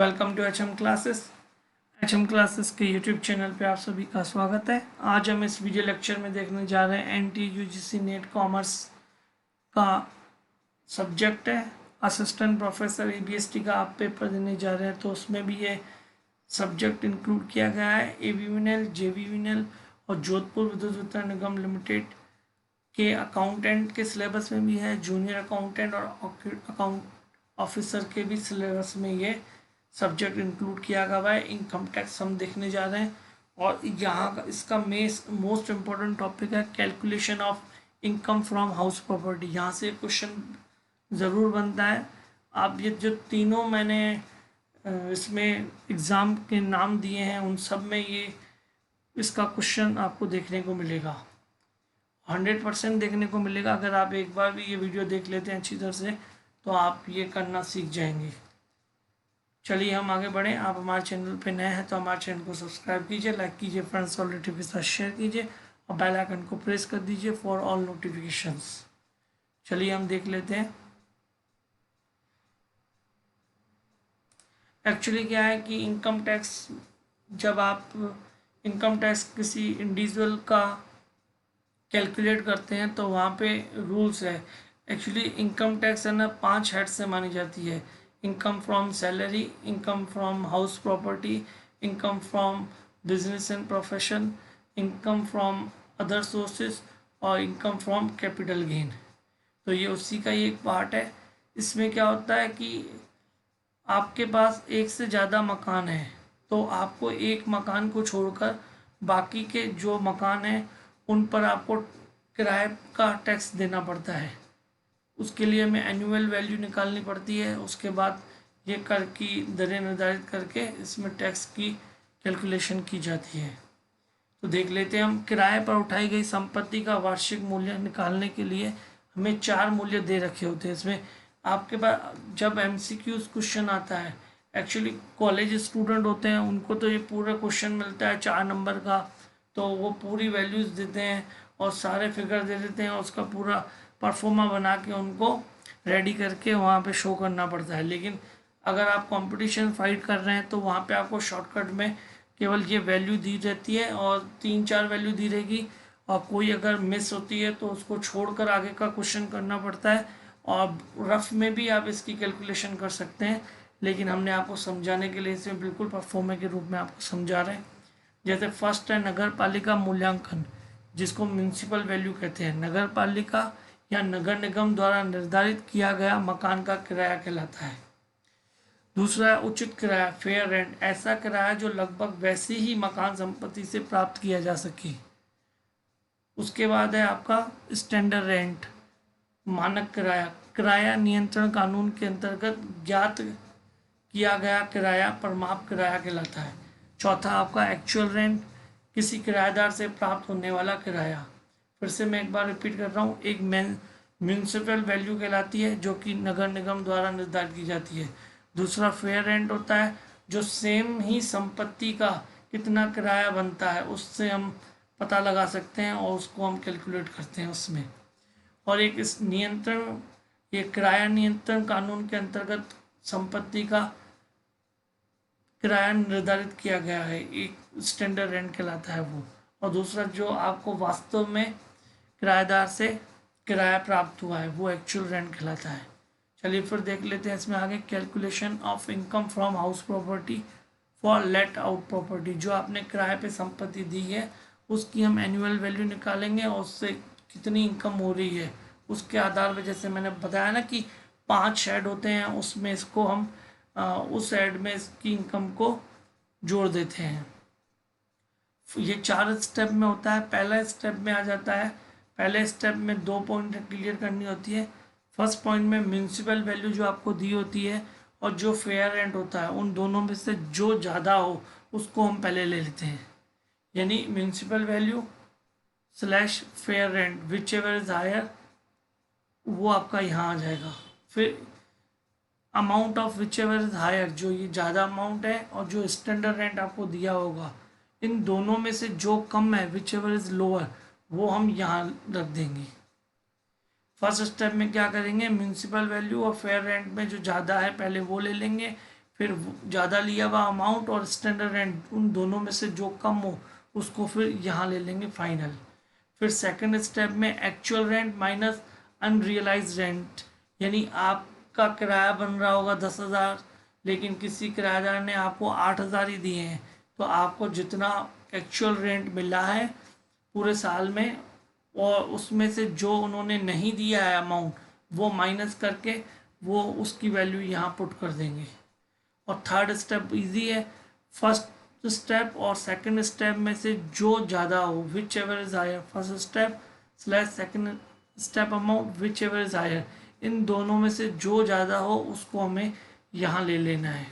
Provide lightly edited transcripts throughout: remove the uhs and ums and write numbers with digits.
Welcome to H M classes के YouTube channel पे आप सभी का स्वागत है। आज हम इस वीडियो लेक्चर में देखने जा रहे हैं NT-UGC नेट कॉमर्स का सब्जेक्ट है असिस्टेंट प्रोफेसर ABST का आप पेपर देने जा रहे हैं तो उसमें भी ये सब्जेक्ट इंक्लूड किया गया है। ABVNL, JBVNL और जोधपुर विद्युत वितरण निगम लिमिटेड के अकाउंटेंट के सिलेबस में भी है। जूनियर अकाउंटेंट और अकाउंट ऑफिसर के भी सिलेबस में ये सब्जेक्ट इंक्लूड किया गया है। इनकम टैक्स हम देखने जा रहे हैं और यहाँ का इसका मोस्ट इम्पोर्टेंट टॉपिक है calculation of income from house property. यहाँ से क्वेश्चन ज़रूर बनता है। आप ये जो तीनों मैंने इसमें एग्ज़ाम के नाम दिए हैं उन सब में ये इसका क्वेश्चन आपको देखने को मिलेगा, 100% देखने को मिलेगा। अगर आप एक बार भी ये वीडियो देख लेते हैं अच्छी तरह से तो आप ये करना सीख जाएंगे। चलिए हम आगे बढ़ें। आप हमारे चैनल पे नए हैं तो हमारे चैनल को सब्सक्राइब कीजिए, लाइक कीजिए, फ्रेंड्स और रिलेटिव के साथ शेयर कीजिए और बेल आइकन को प्रेस कर दीजिए फॉर ऑल नोटिफिकेशंस। चलिए हम देख लेते हैं। एक्चुअली क्या है कि इनकम टैक्स, जब आप इनकम टैक्स किसी इंडिविजुअल का कैलकुलेट करते हैं तो वहाँ पे रूल्स है। एक्चुअली इनकम टैक्स है ना 5 हेड से मानी जाती है। Income from salary, income from house property, income from business and profession, income from other sources और इनकम फ्रॉम कैपिटल गेन। तो ये उसी का ही एक पार्ट है। इसमें क्या होता है कि आपके पास एक से ज़्यादा मकान है तो आपको एक मकान को छोड़कर बाकी के जो मकान हैं उन पर आपको किराए का टैक्स देना पड़ता है। उसके लिए हमें एनुअल वैल्यू निकालनी पड़ती है। उसके बाद ये कर की दरें निर्धारित करके इसमें टैक्स की कैलकुलेशन की जाती है। तो देख लेते हैं हम। किराए पर उठाई गई संपत्ति का वार्षिक मूल्य निकालने के लिए हमें 4 मूल्य दे रखे होते हैं। इसमें आपके पास जब MCQ क्वेश्चन आता है, एक्चुअली कॉलेज स्टूडेंट होते हैं उनको तो ये पूरा क्वेश्चन मिलता है 4 नंबर का, तो वो पूरी वैल्यूज़ देते हैं और सारे फिगर दे देते हैं और उसका पूरा परफॉर्मा बना के उनको रेडी करके वहाँ पे शो करना पड़ता है। लेकिन अगर आप कंपटीशन फाइट कर रहे हैं तो वहाँ पे आपको शॉर्टकट में केवल ये वैल्यू दी रहती है और 3-4 वैल्यू दी रहेगी और कोई अगर मिस होती है तो उसको छोड़कर आगे का क्वेश्चन करना पड़ता है। और रफ में भी आप इसकी कैलकुलेशन कर सकते हैं, लेकिन हमने आपको समझाने के लिए इसे बिल्कुल परफॉर्मे के रूप में आपको समझा रहे हैं। जैसे फर्स्ट है नगर पालिका मूल्यांकन, जिसको म्यूनसिपल वैल्यू कहते हैं। नगर पालिका या नगर निगम द्वारा निर्धारित किया गया मकान का किराया कहलाता है। दूसरा है उचित किराया, फेयर रेंट, ऐसा किराया जो लगभग वैसी ही मकान संपत्ति से प्राप्त किया जा सके। उसके बाद है आपका स्टैंडर्ड रेंट, मानक किराया, किराया नियंत्रण कानून के अंतर्गत ज्ञात किया गया किराया परमाप किराया कहलाता है। चौथा आपका एक्चुअल रेंट, किसी किराएदार से प्राप्त होने वाला किराया। फिर से मैं एक बार रिपीट कर रहा हूँ। एक म्यूनसिपल वैल्यू कहलाती है जो कि नगर निगम द्वारा निर्धारित की जाती है। दूसरा फेयर रेंट होता है जो सेम ही संपत्ति का कितना किराया बनता है उससे हम पता लगा सकते हैं और उसको हम कैलकुलेट करते हैं उसमें। और एक इस नियंत्रण, ये किराया नियंत्रण कानून के अंतर्गत संपत्ति का किराया निर्धारित किया गया है, एक स्टैंडर्ड रेंट कहलाता है वो। और दूसरा जो आपको वास्तव में किराएदार से किराया प्राप्त हुआ है वो एक्चुअल रेंट कहलाता है। चलिए फिर देख लेते हैं इसमें आगे। Calculation of income from house property for let out property, जो आपने किराए पे संपत्ति दी है उसकी हम एनुअल वैल्यू निकालेंगे और उससे कितनी इनकम हो रही है उसके आधार पर, जैसे मैंने बताया ना कि 5 शेड होते हैं उसमें इसको हम उस शेड में इसकी इनकम को जोड़ देते हैं। ये 4 स्टेप में होता है। पहला स्टेप में आ जाता है, पहले स्टेप में 2 पॉइंट क्लियर करनी होती है। फर्स्ट पॉइंट में म्यूनसिपल वैल्यू जो आपको दी होती है और जो फेयर रेंट होता है उन दोनों में से जो ज़्यादा हो उसको हम पहले ले लेते हैं। यानी municipal value slash fair rent whichever is higher, वो आपका यहाँ आ जाएगा। फिर amount of whichever is higher, जो ये ज़्यादा अमाउंट है और जो स्टैंडर्ड रेंट आपको दिया होगा, इन दोनों में से जो कम है विच एवर इज लोअर, वो हम यहाँ रख देंगे। फर्स्ट स्टेप में क्या करेंगे, म्यूनसिपल वैल्यू और फेयर रेंट में जो ज़्यादा है पहले वो ले लेंगे। फिर ज़्यादा लिया हुआ अमाउंट और स्टैंडर्ड रेंट उन दोनों में से जो कम हो उसको फिर यहाँ ले लेंगे फाइनल। फिर सेकंड स्टेप में actual rent minus unrealise rent, यानी आपका किराया बन रहा होगा 10,000 लेकिन किसी किराएदार ने आपको 8,000 ही दिए हैं, तो आपको जितना एक्चुअल रेंट मिला है पूरे साल में और उसमें से जो उन्होंने नहीं दिया है अमाउंट वो माइनस करके वो उसकी वैल्यू यहाँ पुट कर देंगे। और थर्ड स्टेप इजी है, फर्स्ट स्टेप और सेकंड स्टेप में से जो ज़्यादा हो whichever is higher, first step slash second step amount whichever is higher, इन दोनों में से जो ज़्यादा हो उसको हमें यहाँ ले लेना है।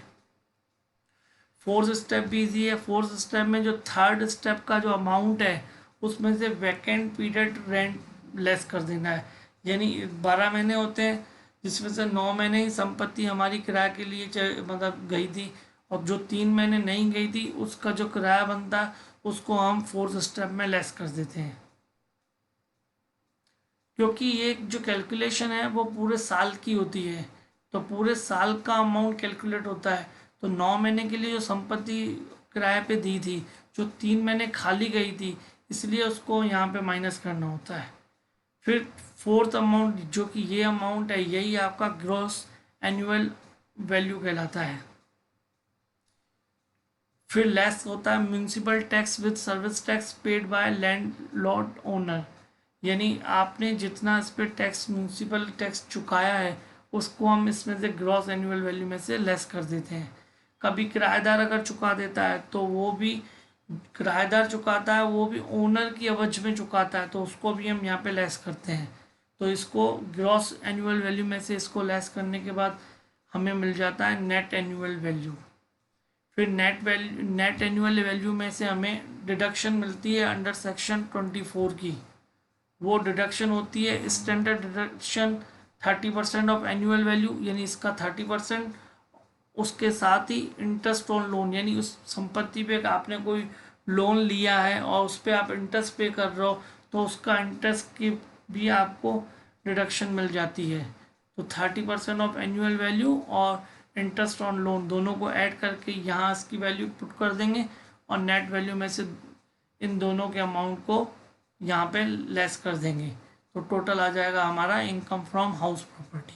फोर्थ स्टेप भी इजी है, फोर्थ स्टेप में जो थर्ड स्टेप का जो अमाउंट है उसमें से वैकेंट पीरियड रेंट लेस कर देना है, यानी 12 महीने होते हैं जिसमें से 9 महीने ही संपत्ति हमारी किराए के लिए मतलब गई थी और जो 3 महीने नहीं गई थी उसका जो किराया बनता है उसको हम फोर्थ स्टेप में लेस कर देते हैं। क्योंकि ये जो कैलकुलेशन है वो पूरे साल की होती है तो पूरे साल का अमाउंट कैलकुलेट होता है, तो 9 महीने के लिए जो संपत्ति किराए पे दी थी जो 3 महीने खाली गई थी इसलिए उसको यहाँ पे माइनस करना होता है। फिर फोर्थ अमाउंट जो कि ये अमाउंट है यही आपका ग्रॉस एनुअल वैल्यू कहलाता है। फिर लेस होता है municipal tax with service tax paid by landlord owner, यानी आपने जितना इस पर टैक्स म्यूनिसिपल टैक्स चुकाया है उसको हम इसमें से ग्रॉस एनुअल वैल्यू में से लेस कर देते हैं। कभी किराएदार अगर चुका देता है तो वो भी किराएदार चुकाता है वो भी ओनर की एवज में चुकाता है तो उसको भी हम यहाँ पे लेस करते हैं। तो इसको ग्रॉस एनुअल वैल्यू में से इसको लेस करने के बाद हमें मिल जाता है नेट एनुअल वैल्यू। फिर नेट एनुअल वैल्यू में से हमें डिडक्शन मिलती है अंडर सेक्शन 24 की, वो डिडक्शन होती है standard deduction 30% of annual value, यानी इसका 30%, उसके साथ ही इंटरेस्ट ऑन लोन, यानी उस संपत्ति पे आपने कोई लोन लिया है और उस पर आप इंटरेस्ट पे कर रहे हो तो उसका इंटरेस्ट की भी आपको डिडक्शन मिल जाती है। तो 30% ऑफ एनुअल वैल्यू और इंटरेस्ट ऑन लोन दोनों को ऐड करके यहाँ इसकी वैल्यू पुट कर देंगे और नेट वैल्यू में से इन दोनों के अमाउंट को यहाँ पे लेस कर देंगे तो टोटल आ जाएगा हमारा इनकम फ्रॉम हाउस प्रॉपर्टी।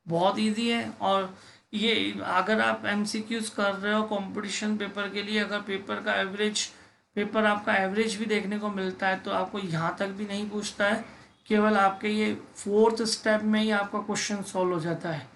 बहुत इजी है। और ये अगर आप एमसीक्यूज कर रहे हो कंपटीशन पेपर के लिए, अगर पेपर आपका एवरेज भी देखने को मिलता है तो आपको यहाँ तक भी नहीं पूछता है, केवल आपके ये फोर्थ स्टेप में ही आपका क्वेश्चन सॉल्व हो जाता है।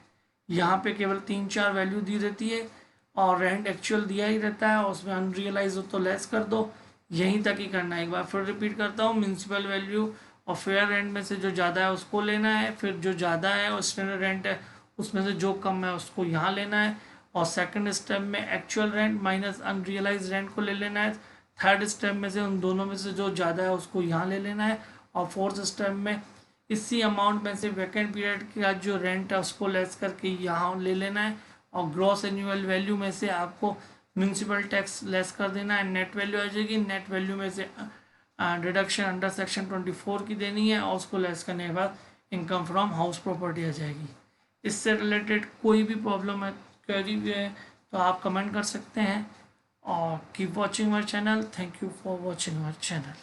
यहाँ पे केवल 3-4 वैल्यू दी रहती है और रेंट एक्चुअल दिया ही रहता है और उसमें अनरियलाइज हो तो लेस कर दो, यहीं तक ही करना है। एक बार फिर रिपीट करता हूँ, म्यूनसिपल वैल्यू और फेयर रेंट में से जो ज़्यादा है उसको लेना है, फिर जो ज़्यादा है और स्टैंडर्ड रेंट है उसमें से जो कम है उसको यहाँ लेना है, और सेकंड स्टेप में actual rent minus unrealise rent को ले लेना है। थर्ड स्टेप में से उन दोनों में से जो ज़्यादा है उसको यहाँ ले लेना है, और फोर्थ स्टेप में इसी अमाउंट में से वैकेंट पीरियड का जो रेंट है उसको लेस करके यहाँ ले लेना है, और ग्रॉस एनुअल वैल्यू में से आपको म्यूनसिपल टैक्स लेस कर देना है, नेट वैल्यू आ जाएगी। नेट वैल्यू में से डिडक्शन अंडर सेक्शन 24 की देनी है और उसको लेस करने के बाद इनकम फ्रॉम हाउस प्रॉपर्टी आ जाएगी। इससे रिलेटेड कोई भी प्रॉब्लम है, क्वेरी भी है तो आप कमेंट कर सकते हैं। और keep watching our channel. Thank you for watching our channel.